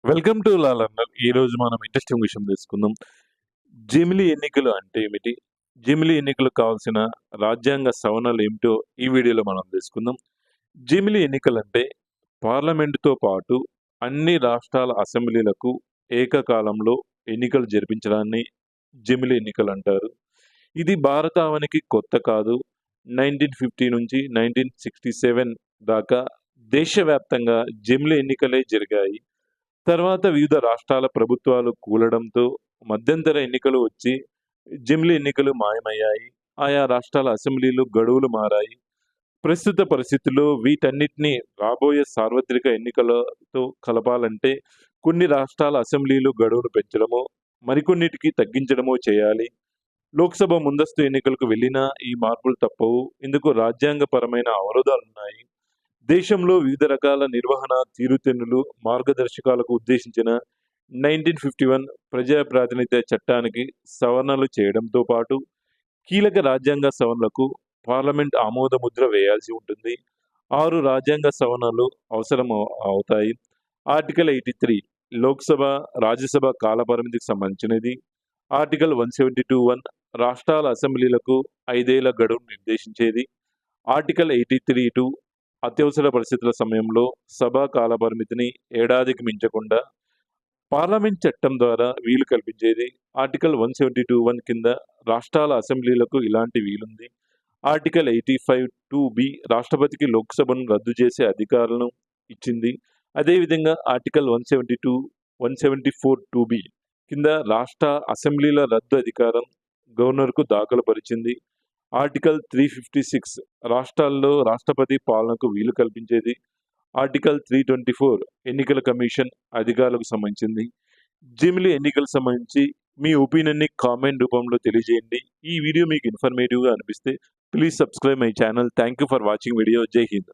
Welcome to లాలన్నర్. ఈరోజు మనం interesting విషయం తెలుసుకుందాం. జమిలీ ఎన్నికలు అంటే ఏమిటి? జమిలీ ఎన్నికలకు కావాల్సిన రాజ్యాంగ సవరణలు ఏమిటో ఈ వీడియోలో మనం తెలుసుకుందాం. జమిలీ ఎన్నికలంటే పార్లమెంటుతో పాటు అన్ని రాష్ట్రాల అసెంబ్లీలకు ఏకకాలంలో ఎన్నికలు జరిపించడాన్ని జమిలీ ఎన్నికలంటారు. ఇది భారతావనికి కొత్త కాదు. 1950 నుంచి 1967 దాకా దేశవ్యాప్తంగా జమిలీ ఎన్నికలే జరిగాయి. తర్వాత వివిధ రాష్ట్రాల ప్రభుత్వాలు కూలడంతో మధ్యంతర ఎన్నికలు వచ్చి జమిలీ ఎన్నికలు మాయమయ్యాయి. ఆయా రాష్ట్రాల అసెంబ్లీలు గడువులు మారాయి. ప్రస్తుత పరిస్థితుల్లో వీటన్నిటిని రాబోయే సార్వత్రిక ఎన్నికలతో కలపాలంటే కొన్ని రాష్ట్రాల అసెంబ్లీలు గడువును పెంచడమో, మరికొన్నిటికి తగ్గించడమో చేయాలి. లోక్సభ ముందస్తు ఎన్నికలకు వెళ్ళినా ఈ మార్పులు తప్పవు. ఇందుకు రాజ్యాంగపరమైన అవరోధాలున్నాయి. దేశంలో వివిధ రకాల నిర్వహణ తీరుతెన్నులు, మార్గదర్శకాలకు ఉద్దేశించిన 1951 ప్రజా ప్రాతినిధ్య చట్టానికి సవరణలు చేయడంతో పాటు కీలక రాజ్యాంగ సవరణలకు పార్లమెంట్ ఆమోద ముద్ర వేయాల్సి ఉంటుంది. 6 రాజ్యాంగ సవరణలు అవసరం అవుతాయి. ఆర్టికల్ 83 లోక్సభ, రాజ్యసభ కాలపరిమితికి సంబంధించినది. ఆర్టికల్ 172(1) రాష్ట్రాల అసెంబ్లీలకు 5 ఏళ్ల గడువు నిర్దేశించేది. ఆర్టికల్ 83(2) అత్యవసర పరిస్థితుల సమయంలో సభా కాలపరిమితిని ఏడాదికి మించకుండా పార్లమెంట్ చట్టం ద్వారా వీలు కల్పించేది. ఆర్టికల్ 172(1) కింద రాష్ట్రాల అసెంబ్లీలకు ఇలాంటి వీలుంది. ఆర్టికల్ 85(2)(b) రాష్ట్రపతికి లోక్సభను రద్దు చేసే అధికారాలను ఇచ్చింది. అదేవిధంగా ఆర్టికల్ 172, 174(2)(b) కింద రాష్ట్ర అసెంబ్లీల రద్దు అధికారం గవర్నర్కు దాఖలుపరిచింది. ఆర్టికల్ 356 రాష్ట్రాల్లో రాష్ట్రపతి పాలనకు వీలు కల్పించేది. ఆర్టికల్ 324 ఎన్నికల కమిషన్ అధికారులకు సంబంధించింది. జమిలీ ఎన్నికలకు సంబంధించి మీ ఒపీనియన్ని కామెంట్ రూపంలో తెలియజేయండి. ఈ వీడియో మీకు ఇన్ఫర్మేటివ్గా అనిపిస్తే please subscribe my channel. Thank you for watching video. జై హింద్.